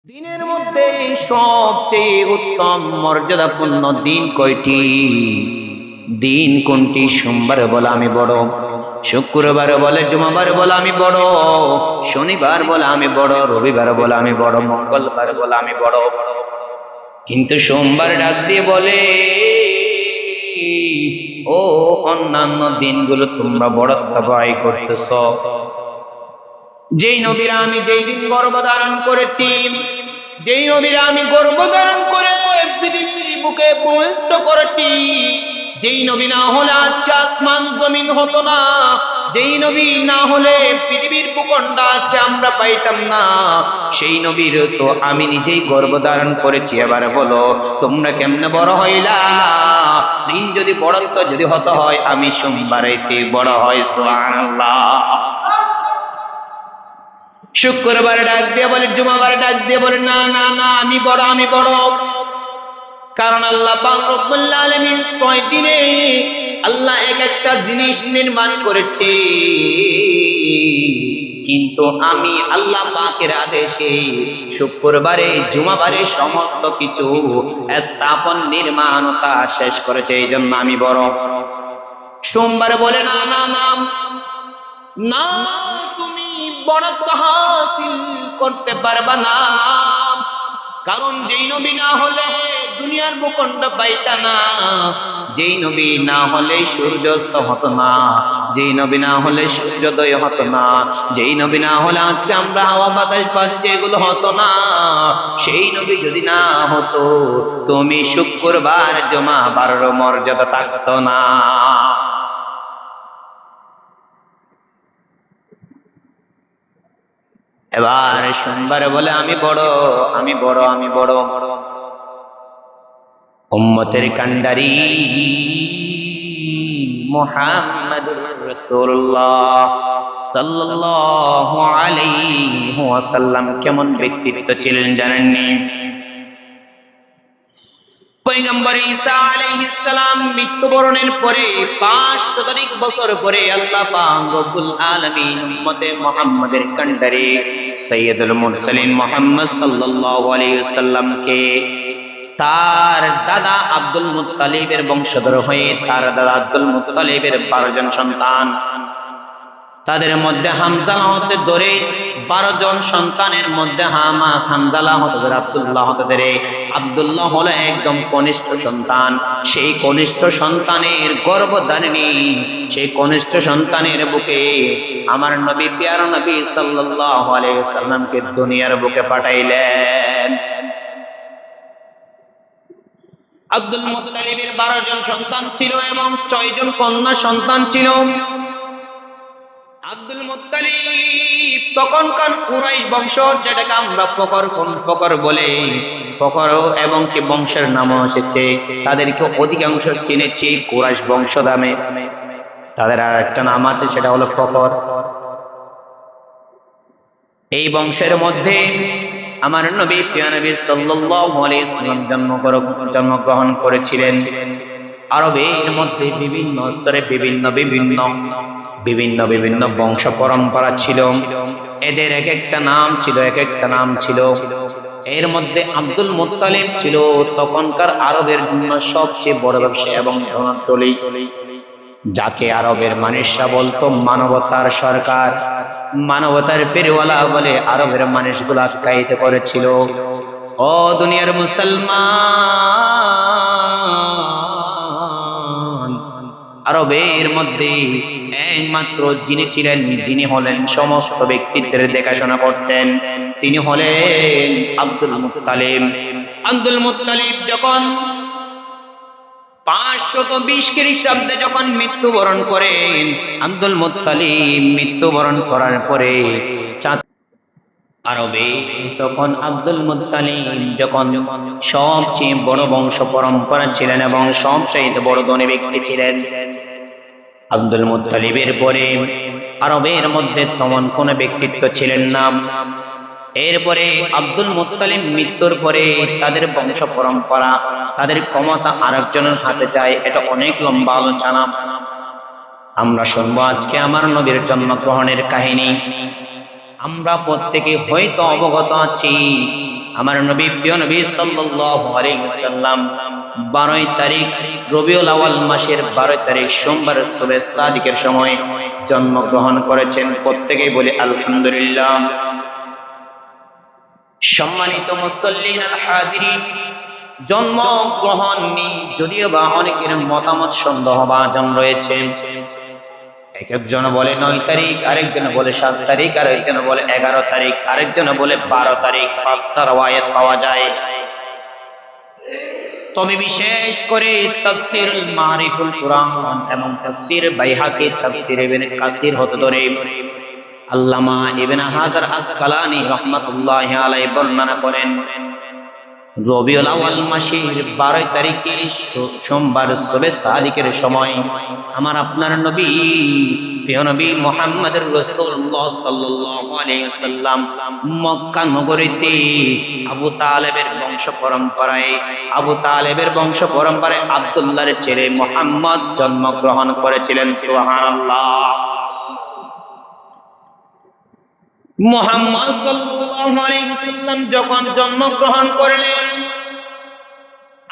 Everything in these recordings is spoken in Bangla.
দিনের মধ্যে সবচেয়ে উত্তম মর্যাদাপূর্ণ দিন কয়টি? দিন কোনটি? সোমবারে বলে আমি বড়, শুক্রবারে বলে, জুমাবার বলে আমি বড়, শনিবার বলে আমি বড়, রবিবার বলে আমি বড়, মঙ্গলবার বলে আমি বড়। কিন্তু সোমবার ডাক দিয়ে বলে, ও অন্যান্য দিনগুলো তোমরা বড়ত্ব ভয় করতেছ। যেই নবীরা আমি যেই দিন গর্ভধারণ করেছি, যেই নবীরা আমি গর্ভধারণ করে পৃথিবীর বুকে প্রবিষ্ট করেছি, যেই নবী না হলে আজকে আসমান জমিন হতো না, যেই নবী না হলে পৃথিবীর ভূখণ্ড আজকে আমরা পাইতাম না, সেই নবীর তো আমি নিজেই গর্ভধারণ করেছি। এবার বলো তোমরা কেমনে বড় হইলা? দিন যদি বড়ত্ব যদি হতে হয়, আমি সোমবারে বড় হয়। সুবহানাল্লাহ। শুক্রবার ডাক দিয়ে বলে, জুমাবার ডাক দিয়ে বলে, না না না, আমি বড়, আমি বড়। কারণ আল্লাহ পাক রব্বুল আলামিন 6 দিনে আল্লাহ এক একটা জিনিস নির্মাণ করেছে, কিন্তু আমি আল্লাহ পাকের আদেশে শুক্রবারে জুমাবারে সমস্ত কিছু স্থাপন নির্মাণতা শেষ করেছে, এই জন্য আমি বড়। সোমবার বলে, না না না না, তুমি বড়ত্ব হাসিল করতে পারবা না, কারণ যেই নবী না হলে দুনিয়ার ভূখণ্ড পাইতা না, যেই নবী না হলে সূর্যাস্ত হতো না, যেই নবী না হলে সূর্যোদয় হতো না, যেই নবী না হলে আজকে আমরা হাওয়া বাতাস পাচ্ছি এগুলো হতো না, সেই নবী যদি না হতো তুমি শুক্রবার জুমাবার মর্যাদা থাকতো না। এবার সোমবারে বলে আমি বড়, আমি বড়, আমি বড়। উম্মতের কান্ডারি মুহাম্মদুর রাসূলুল্লাহ সাল্লাল্লাহু আলাইহি ওয়াসাল্লাম কেমন ব্যক্তিত্ব ছিলেন জানেননি? পয়গম্বর ঈসা আলাইহিস সালাম মৃত্যুবরণের পরে 500 বছর পরে আল্লাহ পাক রব্বুল আলামিন উম্মতে মুহাম্মাদের কান্ডারি সাইয়্যিদুল মুরসালিন মুহাম্মদ সাল্লাল্লাহু আলাইহি ওয়াসাল্লামকে তার দাদা আব্দুল মুত্তালিবের বংশধর হয়ে, তার দাদা আব্দুল মুত্তালিবের 12 জন সন্তান, তাদের মধ্যে হামজালা হতে ধরে 12 জন সন্তানের মধ্যে হামাস হামজালা হতে ধরে আব্দুল্লাহ হতে ধরে, আব্দুল্লাহ হলো একদম কনিষ্ঠ সন্তান। সেই কনিষ্ঠ সন্তানের গর্ভধারিণী, সেই কনিষ্ঠ সন্তানের বুকে আমার নবী প্যারা নবী সাল্লাল্লাহু আলাইহি ওয়াসাল্লামকে দুনিয়ার বুকে পাঠাইলেন। আব্দুল মুত্তালিবের 12 জন সন্তান ছিল এবং 6 জন কন্যা সন্তান ছিল। আব্দুল মুত্তালিব তখনকার কুরাইশ বংশ, যেটাকে আমরা ফকর বলে, ফকর এবং কি বংশের নামও এসেছে, তাদেরকে অধিকাংশ চিনেছি কুরাইশ বংশ নামে। তাদের আর একটা নাম আছে, সেটা হলো ফকর। এই বংশের মধ্যে আমার নবী প্রিয় নবী সাল্লাল্লাহু আলাইহি ওয়াসাল্লাম জন্মগ্রহণ করেছিলেন। আরবের মধ্যে বিভিন্ন স্তরে বিভিন্ন বিভিন্ন বিভিন্ন বিভিন্ন বংশ পরম্পরা ছিল, এদের এক একটা নাম ছিল, এক একটা নাম ছিল। এর মধ্যে আব্দুল মুত্তালিব ছিল তখনকার আরবের জন্য সবচেয়ে বড় ব্যবসায়ী এবং ধনট্টলি, যাকে আরবের মানুষরা বলতো মানবতার সরকার, মানবতার ফেরিওয়ালা বলে আরবের মানুষগুলো আখ্যায়িত করেছিল। ও দুনিয়ার মুসলমান, আরবের মধ্যে একমাত্র যিনি ছিলেন, যিনি হলেন সমস্ত ব্যক্তিত্বের দেখাশোনা করতেন, তিনি হলেন আব্দুল মুত্তালিব। আব্দুল মুত্তালিব যখন 520 খ্রিস্টাব্দে যখন মৃত্যুবরণ করেন, আব্দুল মুত্তালিব মৃত্যুবরণ করার পরে আরবে তখন আব্দুল মুত্তালিব যখন সবচেয়ে বড় বংশ পরম্পরা ছিলেন এবং সবচেয়ে বড় ধনী ব্যক্তি ছিলেন, আব্দুল মুত্তালিবের পরে আরবের মধ্যে তেমন কোন ব্যক্তিত্ব ছিলেন না। এরপরে আব্দুল মুত্তালিব মৃত্যুর পরে তাদের বংশ পরম্পরা, তাদের ক্ষমতা আরেকজনের হাতে যায়। এটা অনেক লম্বা আলোচনা, আমরা শুনবো আজকে আমার নবীর জন্মগ্রহণের কাহিনী। আমরা প্রত্যেকে হয়তো অবগত আছি আমার নবী প্রিয় নবী সাল্লাল্লাহু আলাইহি ওয়াসাল্লাম 12 তারিখ রবিউল আউয়াল মাসের 12 তারিখ সোমবার সুবহে সাদিকের সময় জন্মগ্রহণ করেছেন। প্রত্যেকেই বলে আলহামদুলিল্লাহ। সম্মানিত মুসল্লিন আল হাজিরিন, জন্মগ্রহণ নিয়ে যদিও বা অনেকের মতামত সন্দেহভাজন রয়েছে। এক একজন বলে 9 তারিখ, আরেকজন বলে 7 তারিখ, আরেকজন বলে 11 তারিখ, আরেকজন বলে 12 তারিখ। 5টা রওয়ায়াত পাওয়া যায়। তবে বিশেষ করে তাফসীরুল মারিফুল কুরআন এবং তাফসীর বাইহাকী, তাফসীর ইবনে কাসির হতে ধরে আল্লামা ইবনে হাজার আসকালানী রাহমাতুল্লাহি আলাইহি বর্ণনা করেন রবিউল আউয়াল মাসের 12 তারিখে সোমবার সুবহে সাদিকের সময় আমার আপনার নবী প্রিয় নবী মুহাম্মদুর রাসূলুল্লাহ সাল্লাল্লাহু আলাইহি ওয়াসাল্লাম মক্কা নগরীতে আবু তালেবের বংশ পরম্পরায় আব্দুল্লাহর ছেলে মুহাম্মদ জন্মগ্রহণ করেছিলেন। সুবহানাল্লাহ। মুহাম্মদ সাল্লাল্লাহু আলাইহি ওয়াসাল্লাম যখন জন্মগ্রহণ করলেন,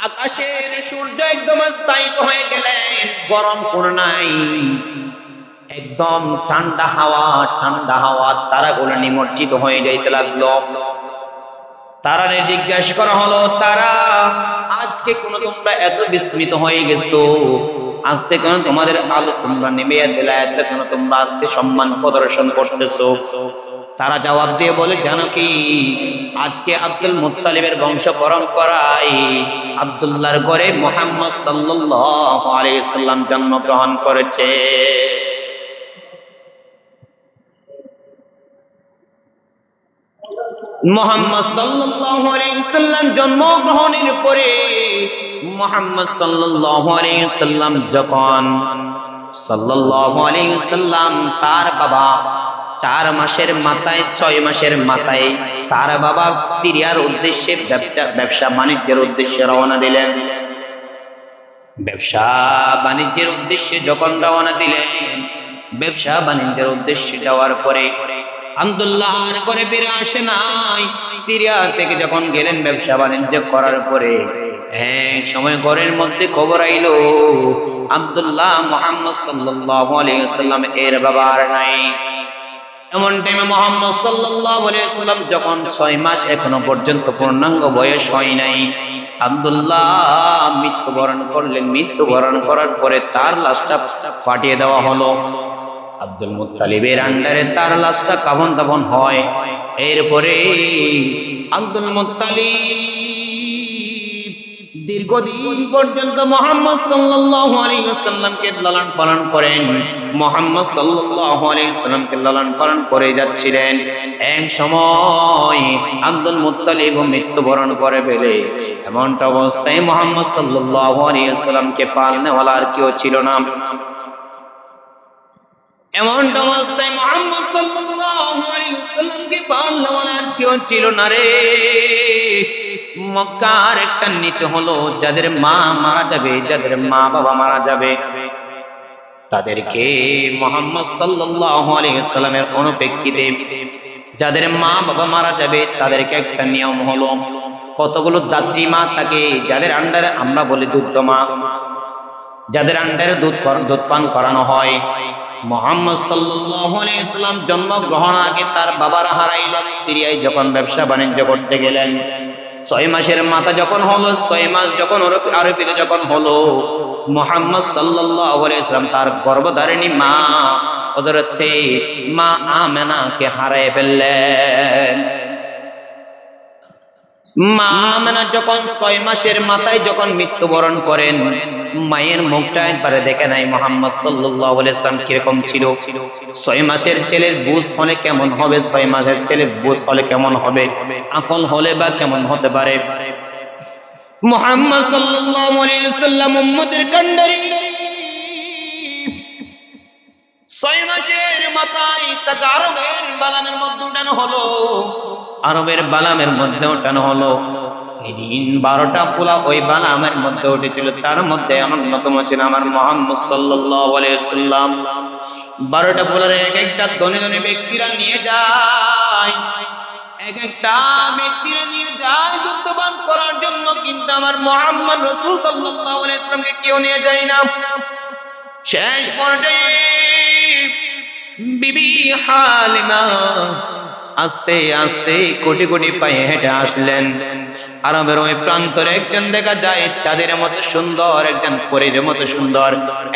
আকাশের সূর্য একদম স্থায়িত হয়ে গেলেন, গরম কোনো নাই, একদম ঠান্ডা হাওয়া, তারাগুলো নিমজ্জিত হয়ে যাইতে লাগলো। তারারে জিজ্ঞেস করা হলো, তারা আজকে কোন তোমরা এত বিস্মিত হয়ে গেছো? আজকে কেন তোমাদের আলো তোমরা নেমে দিলা? এত কেন তোমরা আজকে সম্মান প্রদর্শন করতেছো? তারা জবাব দিয়ে বলে, জানো কি, আজকে আব্দুল মুত্তালিবের বংশ পরম্পরায় আব্দুল্লাহর ঘরে মুহাম্মদ সাল্লাল্লাহু আলাইহি ওয়াসাল্লাম জন্মগ্রহণ করেছে। মুহাম্মদ সাল্লাল্লাহু আলাইহি ওয়াসাল্লাম জন্মগ্রহণের পরে মুহাম্মদ সাল্লাল্লাহু আলাইহি ওয়াসাল্লাম যখন তার বাবা 4 মাসের মাথায় 6 মাসের মাথায় তার বাবা সিরিয়ার উদ্দেশ্যে ব্যবসা বাণিজ্যের উদ্দেশ্যে রওনা দিলেন। ব্যবসা বাণিজ্যের উদ্দেশ্যে যখন রওনা দিলেন, ব্যবসা বাণিজ্যের উদ্দেশ্যে যাওয়ার পরে আব্দুল্লাহর ঘরে ফিরে আসে নাই। সিরিয়া থেকে যখন গেলেন ব্যবসা বাণিজ্য করার পরে এক সময় ঘরের মধ্যে খবর আইলো, আব্দুল্লাহ মুহাম্মদ সাল্লাল্লাহু আলাইহি ওয়াসাল্লাম এর বাবা আর নাই। এমন টাইমে মুহাম্মদ সাল্লাল্লাহু আলাইহি ওয়াসাল্লাম যখন 6 মাস এখনো পর্যন্ত পূর্ণাঙ্গ বয়স হয় নাই, আব্দুল্লাহ মৃত্যুবরণ করলেন। মৃত্যুবরণ করার পরে তার লাশটা ফাটিয়ে দেওয়া হলো। আব্দুল মুত্তালিবের আন্ডারে তার লাশটা কাফন দাফন হয়। এরপরে আব্দুল মুত্তালিব দীর্ঘদিন পর্যন্ত মুহাম্মদ সাল্লাল্লাহু আলাইহি ওয়াসাল্লামকে লালন পালন করেন। মুহাম্মদ সাল্লাল্লাহু আলাইহি ওয়াসাল্লামকে লালন পালন করে যাচ্ছিলেন। এক সময় আব্দুল মুত্তালিব মৃত্যুবরণ করে ফেলে। এমনটা অবস্থায় মুহাম্মদ সাল্লাল্লাহু আলাইহি ওয়াসাল্লামকে পালনেওয়ালা আর কেউ ছিল না। এমনটা অবস্থায় মুহাম্মদ সাল্লাল্লাহু আলাইহি ওয়াসাল্লামকে পালনেওয়ালা আর কেউ ছিল না রে। মক্কার একটা নীতি হলো, যাদের মা মারা যাবে, যাদের মা বাবা মারা যাবে, তাদেরকে মুহাম্মদ সাল্লাল্লাহু আলাইহি ওয়াসাল্লামের অনুপেক্ষিতে যাদের মা বাবা মারা যাবে তাদেরকে একটা নিয়ম হলো, কতগুলো দাত্রী মা থাকে যাদের আন্ডারে আমরা বলি দুগ্ধ মা, যাদের আন্ডারে দুধ পান করানো হয়। মুহাম্মদ সাল্লাল্লাহু আলাইহি ওয়াসাল্লাম জন্মগ্রহণ আগে তার বাবারা হারাইলেন। সিরিয়ায় যখন ব্যবসা বাণিজ্য করতে গেলেন, 6 মাসের মাথা যখন হলো, 6 মাস যখন আরবিতে যখন হলো, মুহাম্মদ সাল্লাল্লাহু আলাইহি ওয়াসাল্লাম তার গর্ভধারিণী মা হযরত মা আমেনাকে হারিয়ে ফেললেন। মা আমেনা যখন 6 মাসের মাথায় যখন মৃত্যুবরণ করেন, মায়ের মুখটা একবারে দেখে নাই মুহাম্মদ সাল্লাল্লাহু আলাইহি ওয়াসাল্লাম কিরকম ছিল। 6 মাসের ছেলের বুঝ হলে কেমন হবে, 6 মাসের ছেলের বুঝ হলে কেমন হবে, আকল হলে বা কেমন হতে পারে। মুহাম্মদ সাল্লাল্লাহু আলাইহি ওয়াসাল্লাম উম্মতের কান্ডারি 6 মাসের মাথায় তাকে আরবের বালামের মধ্যে উঠানো হলো। আরবের বালামের মধ্যে উঠানো হলো। এই দিন 12টা পোলা ওই বালামের মধ্যে উঠেছিল। তার মধ্যে অন্যতম ছিল আমার মুহাম্মদ সাল্লাল্লাহু আলাইহি ওয়াসাল্লাম। 12টা পোলার এক একটা ধনী ধনী ব্যক্তিরা নিয়ে যায়। এক একটা ব্যক্তিরা নিয়ে যায় যুদ্ধবান করার জন্য, কিন্তু আমার মুহাম্মদ রাসূল সাল্লাল্লাহু আলাইহি ওয়াসাল্লামকে কেউ নিয়ে যায় না। শেষ পর্যায়ে বিবি হালিমা আস্তে আস্তে কোটি কোটি পায়ে হেঁটে আসলেন। আরবের ওই প্রান্তরে একজন দেখা যায় চাঁদের মতো সুন্দর, একজন পরীর মতো সুন্দর,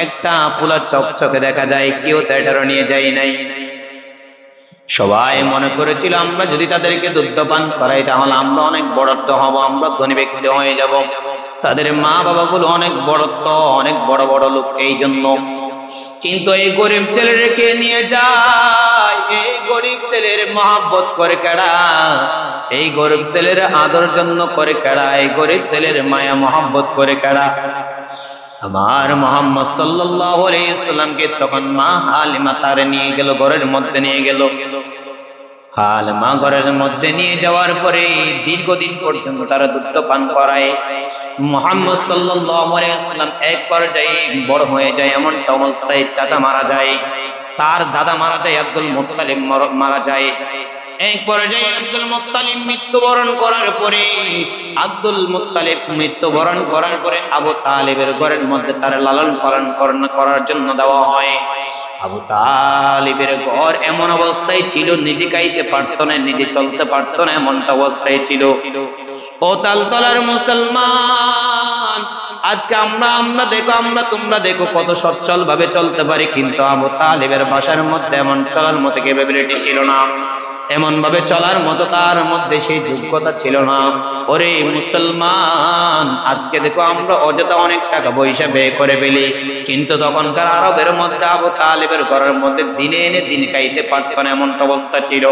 একটা পোলা চকচকে দেখা যায়। কেউ তো এটারও নিয়ে যায় নাই। সবাই মনে করেছিল আমরা যদি তাদেরকে দুগ্ধ পান করাই তাহলে আমরা অনেক বড়ত্ব হব, আমরা ধনী ব্যক্তি হয়ে যাব। তাদের মা বাবাগুলো অনেক বড়ত্ব, অনেক বড় বড় লোক, এই জন্য। কিন্তু এই গরিব ছেলেকে নিয়ে যায়, এই গরিব ছেলের মহব্বত করে কেডা, এই গরিব ছেলের আদর জন্য করে কেডা, এই গরিব ছেলের মায়া মহব্বত করে কেডা? আমার মুহাম্মদ সাল্লাল্লাহু আলাইহি ওয়াসাল্লামকে তখন মা হালিমা তার নিয়ে গেল, ঘরের মধ্যে নিয়ে গেল। হালিমা ঘরের মধ্যে নিয়ে যাওয়ার পরে দীর্ঘদিন পর্যন্ত তারা দুধ পান করায়। মুহাম্মদ সাল্লাল্লাহু আলাইহি ওয়াসাল্লাম এক পর্যায়ে বড় হয়ে যায়, এমনটা অবস্থায় চাচা মারা যায়, তার দাদা মারা যায়, আব্দুল মুত্তালিব মারা যায়। এক পর্যায়ে আব্দুল মুত্তালিব মৃত্যুবরণ করার পরে আবু তালিবের ঘরের মধ্যে তার লালন পালন করার জন্য দেওয়া হয়। আবু তালিবের ঘর এমন অবস্থায় ছিল, নিজে খাইতে পারত না, নিজে চলতে পারত না, এমনটা অবস্থায় ছিল। ও তালতলার মুসলমান, আজকে তোমরা দেখো কত সচ্ছল ভাবে চলতে পারি, কিন্তু আবু তালিবের বাসার মধ্যে এমন চলার মতো ক্যাপাবিলিটি ছিল না, এমন ভাবে চলার মতো তার মধ্যে সেই যোগ্যতা ছিল না। ওরে মুসলমান, আজকে দেখো আমরা অযথা অনেক টাকা পয়সা ব্যয় করে ফেলি, কিন্তু তখনকার আরবের মধ্যে আবু তালিবের ঘরের মধ্যে দিনে এনে দিন খাইতে পারত না, এমনটা অবস্থা ছিল।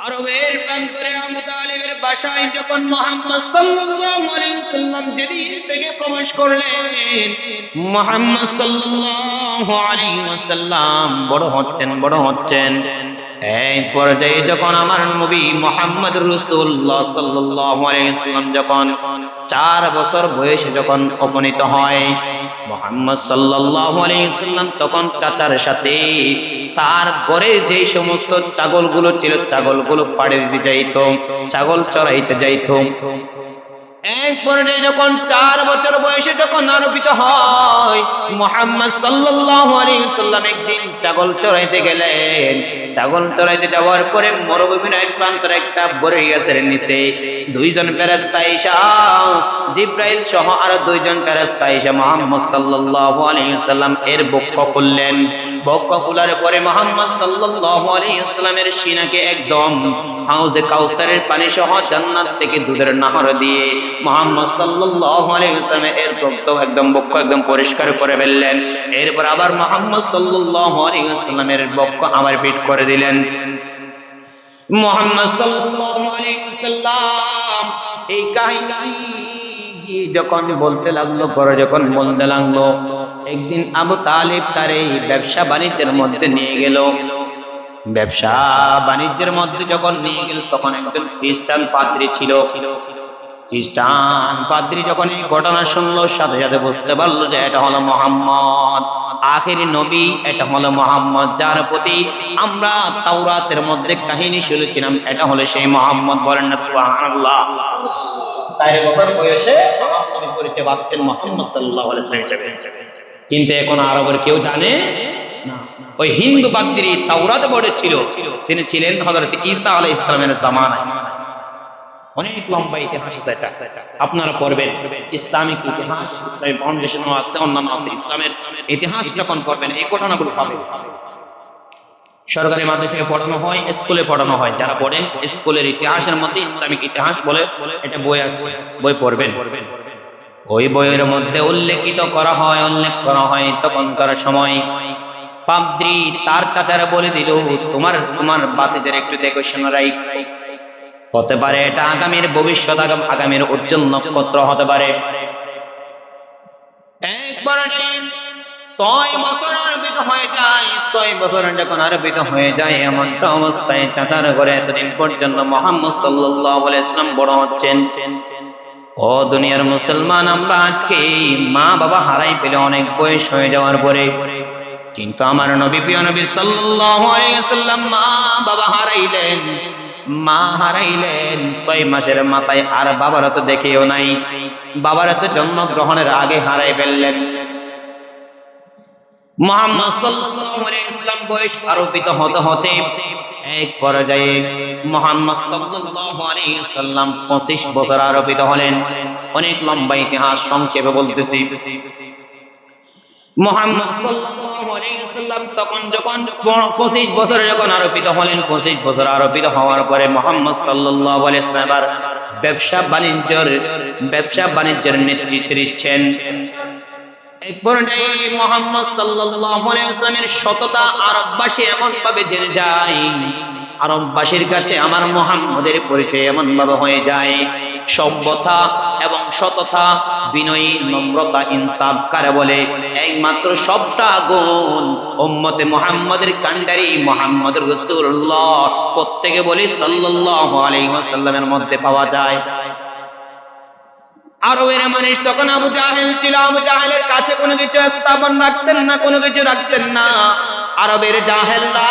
আরবের প্রান্তরে আবু তালিবের বাসায় যখন মুহাম্মদ সাল্লাল্লাহু আলাইহি ওয়াসাল্লাম যেদিন থেকে প্রবেশ করলেন, মুহাম্মদ সাল্লাল্লাহু আলাইহি ওয়াসাল্লাম বড় হচ্ছেন। এই পর্যায়ে যখন আমার নবী মুহাম্মদ রাসূলুল্লাহ সাল্লাল্লাহু আলাইহি ওয়াসাল্লাম যখন 4 বছর বয়সে যখন উপনীত হয়, মুহাম্মদ সাল্লাল্লাহু আলাইহি ওয়াসাল্লাম তখন চাচার সাথে তার ঘরে যে সমস্ত ছাগলগুলো ছিল, ছাগলগুলো পাড়ে দিতে যাইত, ছাগল চড়াইতে যাইত। এক পর্যায়ে যখন 4 বছর বয়সে যখন আরোপিত হয়, মুহাম্মদ সাল্লাল্লাহু আলাইহি ওয়াসাল্লাম একদিন ছাগল চড়াইতে গেলেন। ছাগল চড়াইতে যাওয়ার পরে মরুভূমির এক প্রান্তরে একটা বড়ই গাছের নিচে 2 জন ফেরেশতা এসে, জিবরাইল সহ আর 2 জন ফেরেশতা এসে মুহাম্মদ সাল্লাল্লাহু আলাইহি ওয়াসাল্লাম এর বক্ষ খুললেন। বক্ষ খোলার পরে মুহাম্মদ সাল্লাল্লাহু আলাইহি ওয়াসাল্লামের সিনাকে একদম হাউজে কাউসারের পানি সহ জান্নাত থেকে দুধের নহর দিয়ে মুহাম্মদ সাল্লাল্লাহু আলাইহি ওয়াসাল্লাম এর বক্ষ একদম পরিষ্কার করে ফেললেন। এরপর আবার মুহাম্মদ সাল্লাল্লাহু আলাইহি ওয়াসাল্লামের বক্ষ আবার পিট করে দিলেন। মুহাম্মদ সাল্লাল্লাহু আলাইহি ওয়াসাল্লাম এই কাহিনী যখন বলতে লাগলো, পরে যখন বলতে লাগলো, একদিন আবু তালিব তার এই ব্যবসা বাণিজ্যের মধ্যে নিয়ে গেল। ব্যবসা বাণিজ্যের মধ্যে যখন নিয়ে গেল, তখন একজন খ্রিস্টান পাদ্রী ছিল। খ্রিস্টান পাদ্রী যখন এই ঘটনা শুনলো, সাথে সাথে বুঝতে পারলো যে এটা হলো মুহাম্মদ, আখেরি নবী, এটা হলো মুহাম্মদ, যার প্রতি আমরা তাওরাতের মধ্যে কাহিনী শুনেছিলাম, এটা হলো সেই মুহাম্মদ। বলেন না সুবহানাল্লাহ। 4 বছর বয়সে নবী পরিচয় পাচ্ছেন মুহাম্মদ সাল্লাল্লাহু আলাইহি ওয়াসাল্লাম, কিন্তু এখন আরবের কেউ জানে না। ওই হিন্দু পাদ্রী তাওরাতে পড়েছিল, তিনি ছিলেন হযরত ঈসা আলাইহিস সালামের জামানায়। অনেক লম্বা ইতিহাস আছে এটা, আপনারা পড়বেন। ইসলামিক ইতিহাস, ইসলামিক ফাউন্ডেশনও আছে, অন্যান্য আছে। ইসলামের ইতিহাস যখন পড়বেন এই ঘটনাগুলো পাবেন। সরকারি মাদ্রাসায় পড়ানো হয়, স্কুলে পড়ানো হয়। যারা পড়েন স্কুলের ইতিহাসের মধ্যে ইসলামিক ইতিহাস বলে এটা বই আছে, বই পড়বেন। ওই বইয়ের মধ্যে উল্লেখ করা হয় তখনকার সময় পাদ্রী তার চাচারা বলে দিল, তোমার বাতিজার একটু দেখো, শোনারাই হতে পারে এটা আগামীর ভবিষ্যৎ, আগামীর উজ্জ্বল নক্ষত্র হতে পারে। একবার 6 বছর আরোপিত হয়ে যায়। 6 বছর যখন আরোপিত হয়ে যায়, এমনটা অবস্থায় চাচার ঘরে এতদিন পর্যন্ত মুহাম্মদ সাল্লাল্লাহু আলাইহি ওয়াসাল্লাম বড় হচ্ছেন। ও দুনিয়ার মুসলমান, আমরা আজকে মা বাবা হারাই পেলে অনেক বয়স হয়ে যাওয়ার পরে কিন্তু আমার নবী, প্রিয় নবী সাল্লাল্লাহু আলাইহি ওয়াসাল্লাম মা বাবা হারাইলেন, 6 মাসের মাথায়, আর বাবারা তো দেখেও নাই, বাবারা তো জন্মগ্রহণের আগে হারাই ফেললেন। মুহাম্মদ সাল্লাল্লাহু আলাইহি ওয়াসাল্লাম বয়স আরোপিত হতে হতে এক পর্যায়ে মুহাম্মদ সাল্লাল্লাহু আলাইহি ওয়াসাল্লাম 25 বছর আরোপিত হলেন। অনেক লম্বা ইতিহাস, সংক্ষেপে বলতেছি। মুহাম্মদ সাল্লাল্লাহু আলাইহি ওয়াসাল্লাম তখন যখন 25 বছর যখন আরোপিত হলেন, 25 বছর আরোপিত হওয়ার পরে মুহাম্মদ সাল্লাল্লাহু আলাইহি ওয়াসাল্লাম আবার ব্যবসা বাণিজ্যের নেতৃত্ব দিচ্ছেন। এক পর্যায়ে মুহাম্মদ সাল্লাল্লাহু আলাইহি ওয়াসাল্লামের সততা আরববাসী এমন ভাবে জেনে যায়, আরববাসীর কাছে আমার মুহাম্মদের পরিচয় এমন ভাবে হয়ে যায়, সভ্যতা এবং সততা, বিনয়ী, নম্রতা, ইনসাফ কারে বলে, একমাত্র সবটা গুণ উম্মতে মুহাম্মদের কান্ডারি মুহাম্মদ রাসূলুল্লাহ প্রত্যেকে বলি সাল্লাল্লাহু আলাইহি ওয়াসাল্লামের মধ্যে পাওয়া যায়। আরবের মানুষ তখন আবু জাহেল ছিল, আবু জাহেলের কাছে কোনো কিছু স্থাপন রাখতেন না, কোনো কিছু রাখতেন না। আরবের জাহেলরা,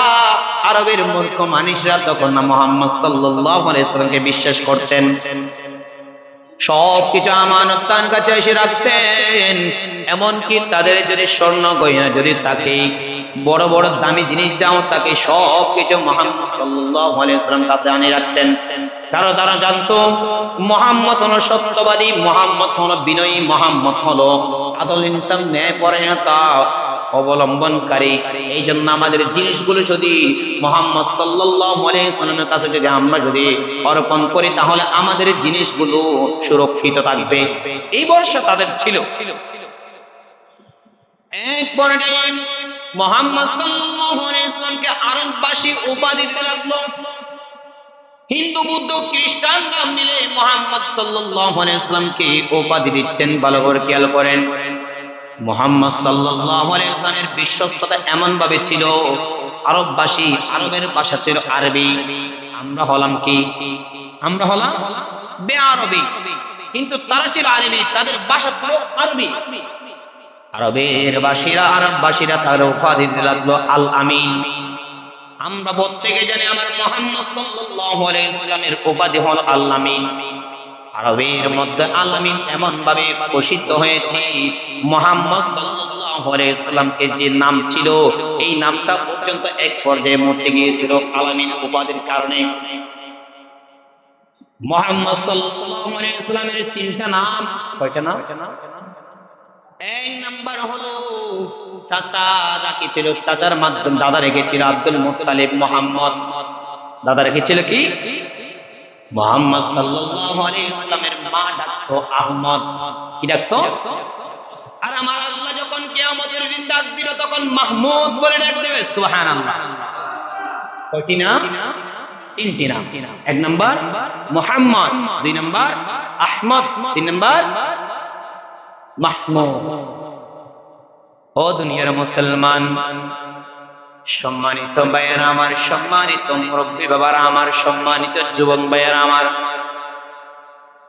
আরবের মূর্খ মানুষরা তখন মুহাম্মদ সাল্লাল্লাহু আলাইহি ওয়াসাল্লামকে বিশ্বাস করতেন, সবকিছু আমানত তার কাছে এসে রাখতেন। এমনকি তাদের যদি স্বর্ণ গয়না যদি থাকে, বড় বড় দামি জিনিস যাও তাকে, সবকিছু মুহাম্মদ সাল্লাল্লাহু আলাইহি ওয়াসাল্লাম কাছে আনিয়ে রাখতেন। কারণ তারা জানতো মুহাম্মদ হলো সত্যবাদী, মুহাম্মদ হলো বিনয়ী, মুহাম্মদ হলো আদল, ইনসাফ, ন্যায়পরায়ণতা অবলম্বনকারী। এই জন্য আমাদের জিনিসগুলো যদি মুহাম্মদ সাল্লাল্লাহু আলাইহি ওয়াসাল্লামের কাছে যদি আমরা যদি অর্পণ করি, তাহলে আমাদের জিনিসগুলো সুরক্ষিত থাকবে। এই ভরসা তাদের ছিল। এক পর্যায়ে মুহাম্মদ সাল্লাল্লাহু আলাইহি ওয়াসাল্লামকে আরববাসী উপাধি দিতে লাগলো। হিন্দু, বৌদ্ধ, খ্রিস্টানরা মিলে মুহাম্মদ সাল্লাল্লাহু আলাইহি ওয়াসাল্লামকে উপাধি দিচ্ছেন। ভালো করে খেয়াল করেন, মুহাম্মদ সাল্লাল্লাহু আলাইহি ওয়াসাল্লামের বিশ্বস্ততা এমন ভাবে ছিল, আরববাসী, আরবের ভাষা ছিল আরবি, আমরা হলাম কি? আমরা হলাম বেআরবি, কিন্তু তারা ছিল আরবি, তাদের ভাষা ছিল আরবি। আরবের বাসীরা, আরববাসীরা তার উপাধি দিতে লাগলো আল আমিন। আমরা প্রত্যেকে জানি আমার মুহাম্মদ সাল্লাল্লাহু আলাইহি ওয়াসাল্লামের উপাধি হল আল আমিন। আরবের মধ্যে আল আমিন এমন ভাবে প্রসিদ্ধ হয়েছে, মুহাম্মদ সাল্লাল্লাহু আলাইহি ওয়াসাল্লামের যে নাম ছিল, এই নামটা পর্যন্ত এক পর্যায়ে মুছে গিয়েছিল আল আমিন উপাধির কারণে। মুহাম্মদ সাল্লাল্লাহু আলাইহি ওয়াসাল্লামের 3টা নাম, কয়টা নাম? এক নাম্বার হলো চাচা রেখেছিল, চাচার মাধ্যমে দাদা রেখেছিল আব্দুল মুত্তালিব মুহাম্মদ, দাদা রেখেছিল কি? মুহাম্মদ সাল্লাল্লাহু আলাইহি ওয়াসাল্লামের মা ডাকতো আহমদ, কি ডাকতো? আর আমার আল্লাহ যখন কিয়ামতের দিন ডাক দিবে তখন মাহমুদ বলে ডাক দেবে। সুবহানাল্লাহ। কয়টি নাম? 3টি নাম। এক number Muhammad, 2 number Ahmad, 3 number Mahmud. ও দুনিয়ার মুসলমান, সম্মানিত ভাইয়েরা আমার, সম্মানিত মুরব্বী বাবারা আমার, সম্মানিত যুবক ভাইয়েরা আমার,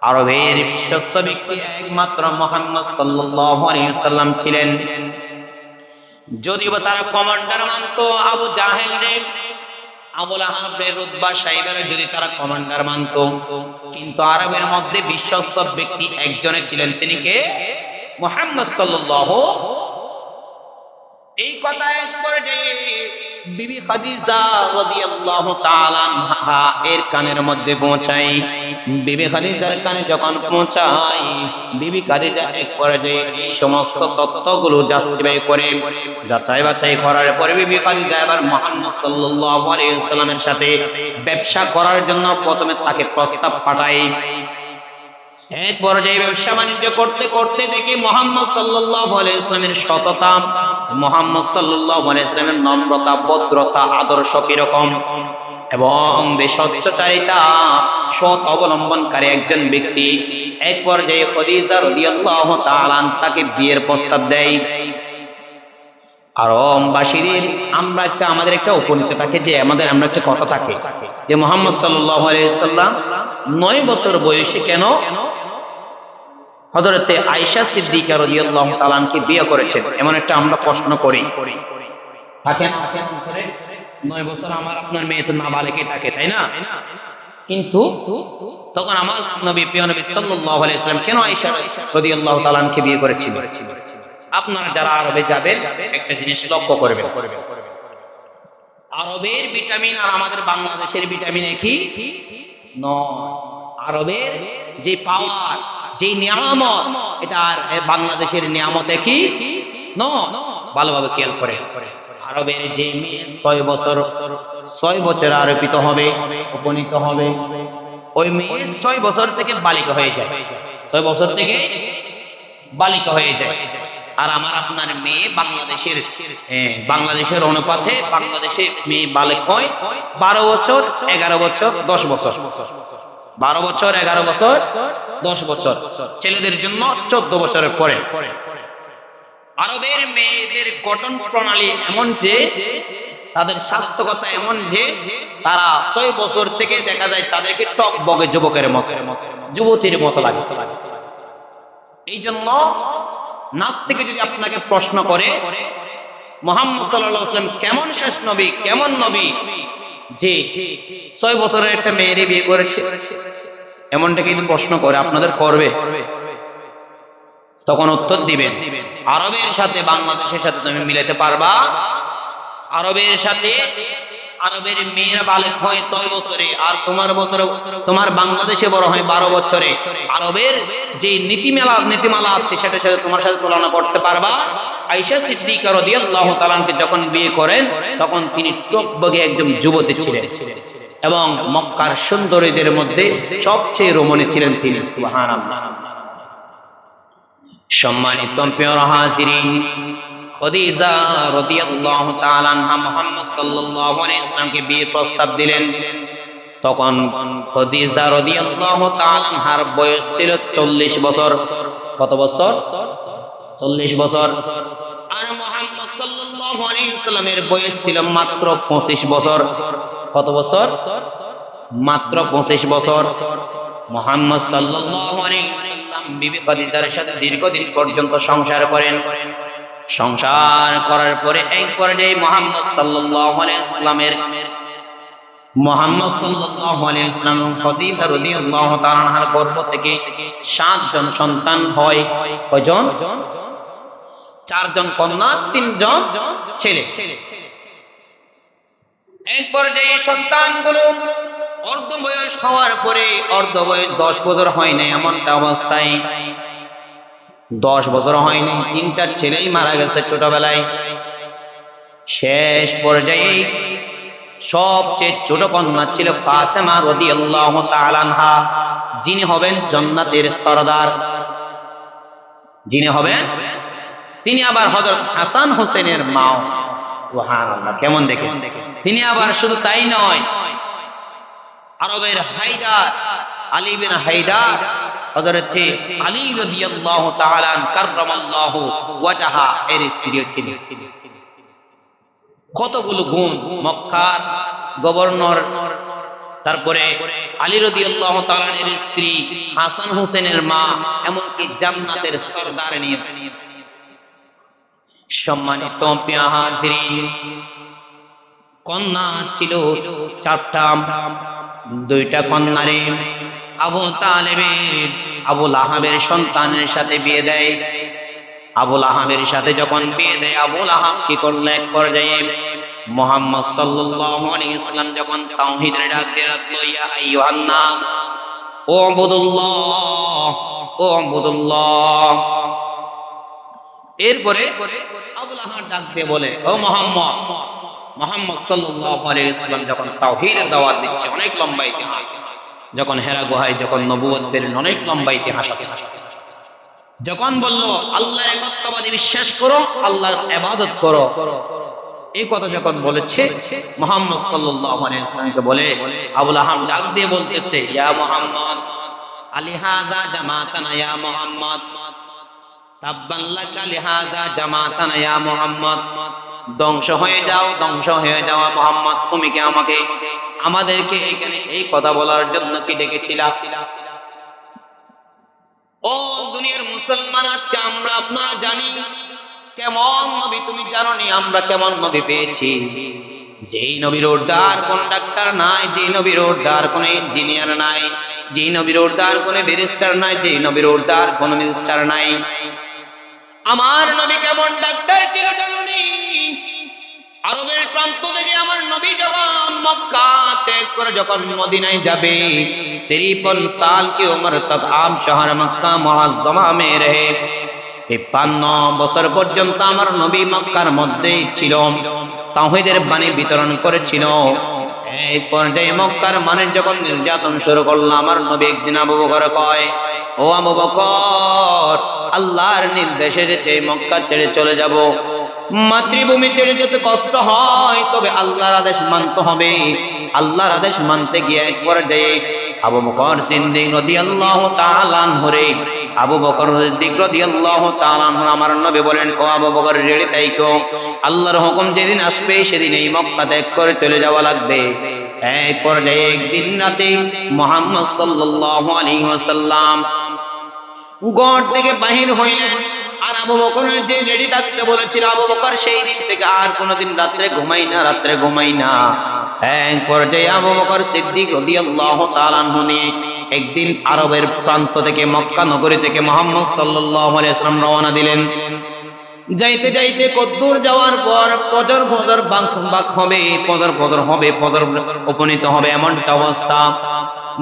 আরবের বিশ্বস্ত ব্যক্তি একমাত্র মুহাম্মদ সাল্লাল্লাহু আলাইহি ওয়াসাল্লাম ছিলেন। যদিও তারা কমান্ডার মানতো আবু জাহেলরে, আবুল আহাবের রুতবা সাহেবের যদি তারা কমান্ডার মানতো, কিন্তু আরবের মধ্যে বিশ্বস্ত ব্যক্তি একজনের ছিলেন, তিনি কে? মুহাম্মদ সাল্লাল্লাহু। এই কথা একবারে যে বিবি খাদিজা রাদিয়াল্লাহু তাআলা আনহা এর কানের মধ্যে পৌঁছায়, বিবি খাদিজার কানে যখন পৌঁছায়, বিবি খাদিজা এক পর্যায়ে এই সমস্ত তথ্যগুলো যাচাই বাছাই করার পরে বিবি খাদিজা এবার মুহাম্মদ সাল্লাল্লাহু আলাইহি ওয়াসাল্লামের সাথে ব্যবসা করার জন্য প্রথমে তাকে প্রস্তাব পাঠায়। এক পর্যায়ে ব্যবসা বাণিজ্য করতে করতে দেখি মুহাম্মদ সাল্লাল্লাহু আলাইহি ওয়াসাল্লামের সততা, মুহাম্মদ সাল্লাল্লাহু আলাইহি ওয়াসাল্লামের নম্রতা, ভদ্রতা, আদর্শ কিরকম, এবং বেশচ্চারিতা, সৎ অবলম্বনকারী একজন ব্যক্তি। এক পর্যায়ে খাদিজা রাদিয়াল্লাহু তাআলা তাকে বিয়ের প্রস্তাব দেয়। আরববাসীদের আমাদের একটা উপনীত থাকে যে আমরা একটা কথা থাকে যে মুহাম্মদ সাল্লাল্লাহু আলাইহি ওয়াসাল্লাম 9 বছর বয়সে কেন হযরতে আয়েশা সিদ্দিকা রাদিয়াল্লাহু তাআলাকে বিয়ে করেছেন, এমন একটা আমরা প্রশ্ন করি। থাকেন অন্তরে 9 বছর আমার আপনার মেয়ে তো নাবালেগই থাকে, তাই না? কিন্তু তখন আমার নবী প্রিয় নবী সাল্লাল্লাহু আলাইহি ওয়াসাল্লাম কেন আয়েশা রাদিয়াল্লাহু তাআলা আনকে বিয়ে করেছিল? আপনারা যারা আরবে যাবেন একটা জিনিস লক্ষ্য করবেন, আরবের ভিটামিন আর আমাদের বাংলাদেশের ভিটামিন একই নয়। আরবের যে পাওয়ার, যে নিয়ামত, এটা আর বাংলাদেশের নিয়ামত একই নয়। ভালোভাবে খেয়াল করে, আরবের যে মেয়ে 6 বছর আরোপিত হবে, উপনীত হবে, ওই মেয়ে 6 বছর থেকে বালিকা হয়ে যায়, 6 বছর থেকে বালিকা হয়ে যায়। আর আমার আপনার মেয়ে বাংলাদেশের অনুপাতে বাংলাদেশে মেয়ে বালিক হয় 12 বছর, 11 বছর, 10 বছর, 12 বছর, 11 বছর, 10 বছর। ছেলেদের জন্য 14 বছরের পরে। আরবের মেয়েদের গঠন প্রণালী এমন যে, তাদের স্বাস্থ্যগত এমন যে, তারা 6 বছর থেকে দেখা যায় তাদেরকে টক বগে যুবকের মতো, যুবতীর মতো লাগে। এই জন্য নাচ থেকে যদি আপনাকে প্রশ্ন করে মুহাম্মদ সাল্লাল্লাহু আলাইহি ওয়াসাল্লাম কেমন শেষ নবী, কেমন নবী যে 6 বছরের একটা মেয়ের বিয়ে করেছে, এমনটা কিন্তু প্রশ্ন করে আপনাদের করবে, তখন উত্তর দিবেন আরবের সাথে বাংলাদেশের সাথে তুমি মিলাতে পারবা? আরবের সাথে আরবের মেয়েরা বালেক হয় 6 বছরে, আর তোমার বাংলাদেশে বড় হয় 12 বছরে। আরবের যে নীতিমালা আছে সেটার সাথে তোমার সাথে তুলনা করতে পারবা? আয়েশা সিদ্দিকা রাদিয়াল্লাহু তাআলা আনহা যখন বিয়ে করেন তখন তিনি টকবগে একজন যুবতী ছিলেন এবং মক্কার সুন্দরীদের মধ্যে সবচেয়ে রমণী ছিলেন তিনি। সুবহানাল্লাহ। সম্মানিত প্রিয় হাজিরিন, খাদিজা রাদিয়াল্লাহু তাআলা আনহা মুহাম্মদ সাল্লাল্লাহু আলাইহি ওয়াসাল্লামকে বিয়ের প্রস্তাব দিলেন। তখন খাদিজা রাদিয়াল্লাহু তাআলা আনহার বয়স ছিল 40 বছর। কত বছর? 40 বছর। আর মুহাম্মদ সাল্লাল্লাহু আলাইহি ওয়াসাল্লামের বয়স ছিল মাত্র 25 বছর। কত বছর? মাত্র 25 বছর। মুহাম্মদ সাল্লাল্লাহু আলাইহি ওয়াসাল্লাম বিবি খাদিজার সাথে দীর্ঘদিন পর্যন্ত সংসার করেন। সংসার করার পরে এক পর্যায়ে মুহাম্মদ সাল্লাল্লাহু আলাইহি ওয়াসাল্লাম খাদিজা রাদিয়াল্লাহু তাআলা আনহার গর্ভ থেকে 7 জন সন্তান হয়। কয়জন? 4 জন কন্যা, 3 জন ছেলে। এক পর্যায়ে সন্তানগুলো অর্ধ বয়স হওয়ার পরে, অর্ধ বয়স 10 বছর হয় না এমনটা অবস্থায়, 10 বছর হয়নি, 3টা ছেলেই মারা গেছে ছোটবেলায়। শেষ পর্যায়ে সবচেয়ে ছোট কন্যা ছিল ফাতেমা রাদিয়াল্লাহু তাআলা আনহা, যিনি হবেন জান্নাতের সরদার, যিনি হবেন, তিনি আবার হযরত হাসান হোসেনের মা। সুবহানাল্লাহ, কেমন দেখেন। তিনি আবার শুধু তাই নয়, আরবের হায়দার, আলী বিন হায়দার, হযরত আলী রাদিয়াল্লাহু তাআলা কাররামাল্লাহু ওয়াজহা এর স্ত্রী ছিলেন। কতগুলো গুণ! মক্কার গভর্নর, তারপরে আলী রাদিয়াল্লাহু তাআলা এর স্ত্রী, হাসান হোসেনের মা, এমনকি জান্নাতের সরদার নিয়ে। সম্মানিত প্রিয় হাজিরিন, কন্যা ছিল 4টা। 2টা কন্যারে আবু তালেবের, আবু লাহাবের সন্তানের সাথে বিয়ে দেয়। আবু লাহাবের সাথে যখন বিয়ে দেয়, আবু লাহাব কি করল? এক পর্যায়ে মুহাম্মদ সাল্লাল্লাহু আলাইহি ওয়াসাল্লাম যখন তাওহীদের ডাক দিয়ে রাখলো, ইয়া আইয়ুহান নাস উবুদুল্লাহ, উবুদুল্লাহ। এরপরে আবু লাহাব ডাক দিয়ে বলে, ও মুহাম্মদ সাল্লাল্লাহু আলাইহি ওয়াসাল্লাম যখন তাওহীদের দাওয়াত দিচ্ছে, অনেক লম্বা ইতিহাস। যখন হেরা গুহায় যখন নবুয়ত পেলেন, অনেক লম্বা ইতিহাস আছে। যখন বলল আল্লাহর একত্ববাদী বিশ্বাস করো, আল্লাহর ইবাদত করো, এই কথা যখন বলেছে, মুহাম্মদ সাল্লাল্লাহু আলাইহি ওয়াসাল্লামকে বলে আবু লাহাব ডাক দিয়ে বলতেছে, ইয়া মুহাম্মদ, আলিহাযা জামাতানা ইয়া মুহাম্মদ, তাব্বান লাকা লিহাযা জামাতানা ইয়া মুহাম্মদ। ধ্বংস হয়ে যাও, ধ্বংস হয়ে যাওয়া মুহাম্মদ, তুমি কি আমাদেরকে এখানে এই কথা বলার জন্য কি ডেকেছিলা? ও দুনিয়ার মুসলমান, আজকে আপনারা জানি কেমন নবী তুমি জানো নি আমরা কেমন নবী পেয়েছি? যেই নবীর উর্দার কোন ডাক্তার নাই, যেই নবীর উর্দার কোন ইঞ্জিনিয়ার নাই, যেই নবীর উর্দার কোন ব্যারিস্টার নাই, যেই নবীর উর্দার কোন মিনিস্টার নাই। আমার নবী কেমন ডাক্তার ছিল জানুনি? আরবের প্রান্ত থেকে আমার নবী যখন মক্কা ত্যাগ করে যখন মদিনায় যাবে 53 साल की उम्र तक आप शहर मक्का मुअज्जमा में रहे। 53 বছর পর্যন্ত আমার নবী মক্কার মধ্যে ছিল, তাওহীদের বাণী বিতরণ করেছিল। এক পর্যায়ে মক্কার মানুষ যখন নির্যাতন শুরু করলো, আমার নবী একদিন আবু বকর কয়, ও আবু বকর, আল্লাহর নির্দেশে যে মক্কা ছেড়ে চলে যাব, মাতৃভূমি ছেড়ে যেতে কষ্ট হয়, তবে আল্লাহর আদেশ মানতে হবে। আল্লাহর আদেশ মানতে গিয়ে এক পর্যায়ে আবু বকর সিদ্দিক রাদিয়াল্লাহু তাআলা আনহুরে আবু বকর সিদ্দিক রাদিয়াল্লাহু তাআলা আনহু আমার নবী বলেন, ও আবু বকর রেডি থাইকো, আল্লাহর হুকুম যেদিন আসবে সেদিন এই মক্কা ত্যাগ করে চলে যাওয়া লাগবে। এক পর্যায়ে একদিন রাতে মুহাম্মদ সাল্লাল্লাহু আলাইহি ওয়াসাল্লাম ঘর থেকে বাহির হইলেন, আর আবু বকর যে রেডি থাকতে বলেছিল, আবু বকর সেই দিন থেকে আর কোনোদিন রাত্রে ঘুমাই না। এক পর্যায়ে আবু বকর সিদ্দিক রাদিয়াল্লাহু তাআলা আনহু নিয়ে একদিন আরবের প্রান্ত থেকে মক্কা নগরী থেকে মুহাম্মদ সাল্লাল্লাহু আলাইহি ওয়াসাল্লাম রওনা দিলেন। যাইতে যাইতে কদ্দূর যাওয়ার পর ফজর উপনীত হবে এমনটা অবস্থা।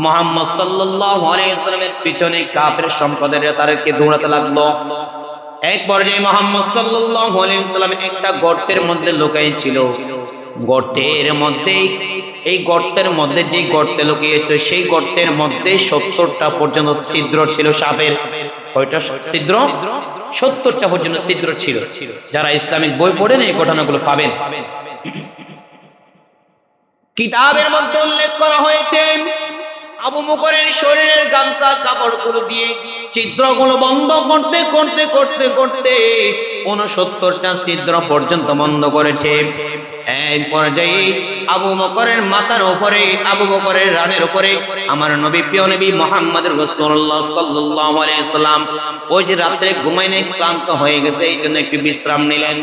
মুহাম্মদ সাল্লাল্লাহু আলাইহি ওয়াসাল্লামের পিছনে কাফের সম্প্রদায়ের তাদেরকে দৌড়াতে লাগলো। এক পর্যায়ে মুহাম্মদ সাল্লাল্লাহু আলাইহি ওয়াসাল্লাম একটা গর্তের মধ্যে লুকাই ছিল। এই গর্তের মধ্যে যে গর্তে লুকিয়েছে সেই গর্তের মধ্যে 70টা পর্যন্ত ছিদ্র ছিল সাপের। কয়টা ছিদ্র? 70টা পর্যন্ত ছিদ্র ছিল। যারা ইসলামিক বই পড়েন এই ঘটনাগুলো পাবেন। কিতাবের মধ্যে উল্লেখ করা হয়েছে আবু বকরের শরীরের গামছা কাপড়গুলো দিয়ে ছিদ্রগুলো বন্ধ করতে করতে করতে করতে 69টা ছিদ্র পর্যন্ত বন্ধ করেছে। এক পর্যায়ে আবু বকরের মাথার উপরে, আবু বকরের রানের উপরে আমার নবী প্রিয় নবী মুহাম্মদ রাসূলুল্লাহ সাল্লাল্লাহু আলাইহি ওয়াসাল্লাম ওই যে রাতে ঘুমাইনে ক্লান্ত হয়ে গেছে, এই জন্য একটু বিশ্রাম নিলেন।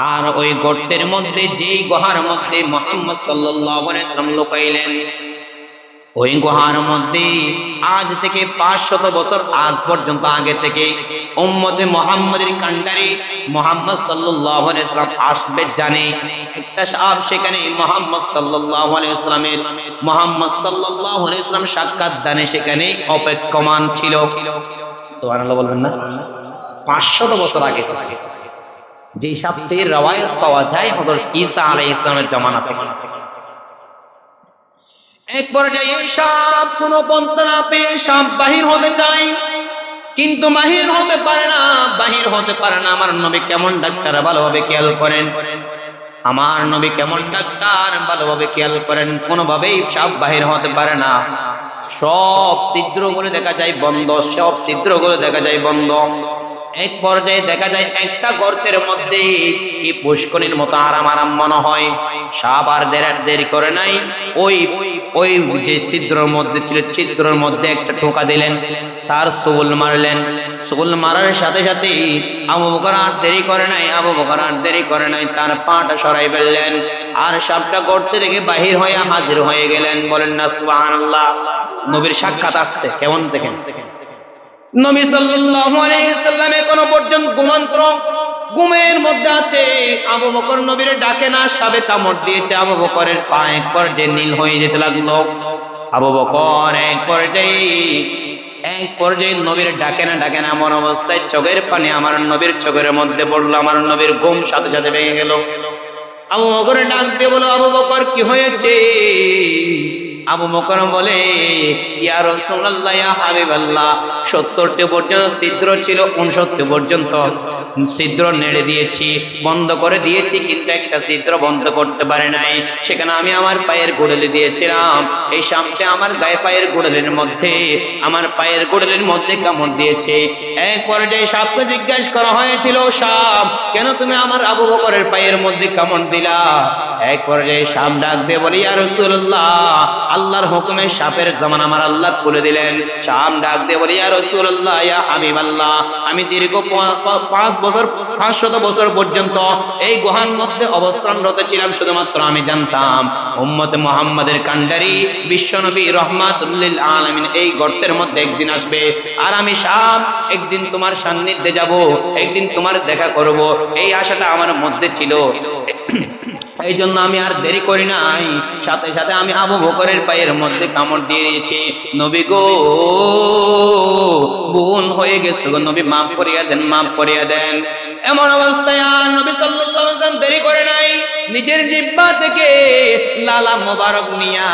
আর ওই গর্তের মধ্যে যেই গুহার মধ্যে মুহাম্মদ সাল্লাল্লাহু আলাইহি ওয়াসাল্লাম লুকাইলেন, ওই গুহার মধ্যে আজ থেকে 500 বছর আগ পর্যন্ত আগে থেকে উম্মতে মুহাম্মাদের কান্ডারি মুহাম্মদ সাল্লাল্লাহু আলাইহি ওয়াসাল্লাম আসবে জানে। একটা সাপ সেখানে মুহাম্মদ সাল্লাল্লাহু আলাইহি ওয়াসাল্লাম সাক্ষাৎ দানে সেখানে অপেক্ষমান ছিল। সুবহানাল্লাহ বলবেন না? 500 বছর আগে যে সাপটির রওয়ায়াত পাওয়া যায় হযরত ঈসা আলাইহিস সালামের জামানা থেকে। এক পর্যায়ে সাপ কোনো পন্থা না পেয়ে সাপ বাহির হতে চায়, কিন্তু বাহির হতে পারে না। আমার নবী কেমন ডাক্তার ভালোভাবে খেয়াল করেন, আমার নবী কেমন ডাক্তার ভালোভাবে খেয়াল করেন। কোনোভাবেই সাপ বাহির হতে পারে না। সব ছিদ্রগুলো দেখা যায় বন্ধ। এক পর্যায়ে দেখা যায় একটা গর্তের মধ্যে কি পুষ্করিণীর মতো আরাম মনে হয়। সাপ আর দেরি করে নাই, ওই যে ছিদ্রের মধ্যে ছিল ছিদ্রের মধ্যে একটা ঠোকা দিলেন, তার চুল মারলেন। চুল মারার সাথে সাথে আবু বকর আর দেরি করে নাই, তার পাটা সরাই ফেললেন। আর সাপটা গর্ত থেকে বাহির হয়ে হাজির হয়ে গেলেন। বলেন না সুবহানাল্লাহ। নবীর সাক্ষাৎ আসছে। কেমন দেখেন, নবী সাল্লাল্লাহু আলাইহি ওয়াসাল্লাম এখনো পর্যন্ত ঘুমের মধ্যে আছে। আবু বকর নবীর ডাকে না, সাপে কামড় দিয়েছে। আবু বকরের পা এক পর্যায়ে নীল হয়ে যেতে লাগলো। আবু বকর এক পর্যায়ে নবীর ডাকে না এমন অবস্থায় চোখের পানি আমার নবীর চোখের মধ্যে পড়লো। আমার নবীর ঘুম সাথে সাথে ভেঙে গেল। আবু বকর ডাক দিয়ে বলো, আবু বকর কি হয়েছে? আবু বকর বলে, ইয়া রাসূলুল্লাহ, ইয়া হাবিবাল্লাহ, 70টি পর্যন্ত ছিদ্র ছিল, 69 পর্যন্ত ছিদ্র নেড়ে দিয়েছি, বন্ধ করে দিয়েছি, কিন্তু একটা ছিদ্র বন্ধ করতে পারে নাই। সেখানে আমি আমার পায়ের গোড়ালি দিয়েছিলাম। এই সাপটা আমার পায়ের গোড়ালির মধ্যে কামড় দিয়েছে। এক পর্যায়ে সাপকে জিজ্ঞাসা করা হয়েছিল, সাপ কেন তুমি আমার আবু বকরের পায়ের মধ্যে কামড় দিলা? এক পর্যায়ে সাপ ডাক দিয়ে বলে, ইয়া রাসূলুল্লাহ, আল্লাহর হুকুমে সাপের জামান আমার আল্লাহ খুলে দিলেন। সাপ ডাক দিয়ে বলে, ইয়া রাসূলুল্লাহ, ইয়া হাবিবাল্লাহ, আমি দীর্ঘ 500 বছর পর্যন্ত এই গুহার মধ্যে অবস্থানরত ছিলাম, শুধুমাত্র আমি জানতাম উম্মতে মুহাম্মাদের কান্ডারি বিশ্বনবী রাহমাতুল লিল আলামিন এই গর্তের মধ্যে একদিন আসবে, আর আমি সাপ একদিন তোমার সান্নিধ্যে যাব, একদিন তোমার দেখা করব, এই আশাটা আমার মধ্যে ছিল। এই জন্য আমি আর দেরি করি নাই, সাথে সাথে আমি আবু বকরের পায়ের মধ্যে কামড় দিয়ে দিয়েছি। নবী গো, ভুল হয়ে গেছে গো নবী, মাফ করিয়া দেন, মাফ করিয়া দেন। এমন অবস্থায় আর নবী সাল্লাল্লাহু আলাইহি ওয়াসাল্লাম দেরি করে নাই, নিজের জিহ্বা থেকে লালা মোবারক নিয়া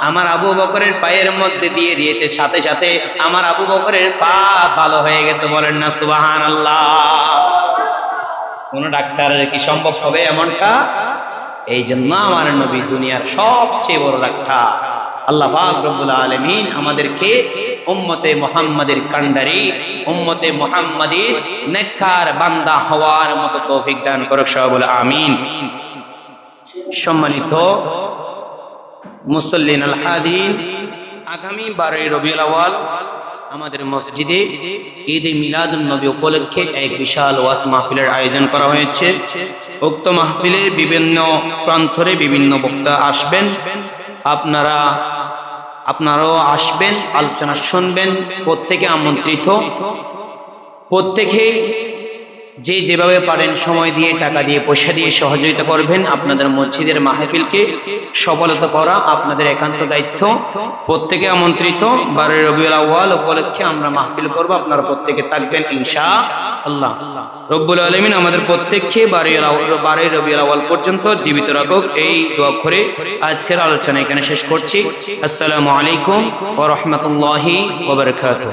আমার আবু বকরের পায়ের মধ্যে দিয়ে দিয়েছে। সাথে সাথে আমার আবু বকরের পা ভালো হয়ে গেছে। বলেন না সুবহানাল্লাহ। কোন ডাক্তারের কি সম্ভব হবে এমনটা? এই জন্য আমার নবী দুনিয়ার সবচেয়ে বড় ডাক্তার। আল্লাহ পাক রব্বুল আলামিন আমাদেরকে উম্মতে মুহাম্মাদের কান্ডারি, উম্মতে মুহাম্মাদির নেককার বান্দা হওয়ার মতো তৌফিক দান করুক, সবাই বলে আমিন। সম্মানিত মুসল্লিন আল হাদিন, আগামী 12 রবিউল আউয়াল আমাদের মসজিদে ঈদে মিলাদুন নবী উপলক্ষে এক বিশাল ওয়াজ মাহফিলের আয়োজন করা হয়েছে। উক্ত মাহফিলের বিভিন্ন প্রান্তরে বিভিন্ন বক্তা আসবেন, আপনারাও আসবেন, আলোচনা শুনবেন। প্রত্যেকে আমন্ত্রিত। প্রত্যেকে যে যেভাবে পারেন সময় দিয়ে, টাকা দিয়ে, পয়সা দিয়ে সহযোগিতা করবেন। আপনাদের মসজিদের মাহফিলকে সফলতা করা আপনাদের একান্ত দায়িত্ব। প্রত্যেকে আমন্ত্রিত। 12 রবিউল আউয়াল উপলক্ষে আমরা মাহফিল করব, আপনারা প্রত্যেকে থাকবেন ইনশাআল্লাহ। রব্বুল আলামিন আমাদের প্রত্যেককে 12 রবিউল আউয়াল পর্যন্ত জীবিত রাখুক, এই দোয়া করে আজকের আলোচনা এখানে শেষ করছি। আসসালামু আলাইকুম ওয়া রাহমাতুল্লাহি ওয়া বারাকাতুহু।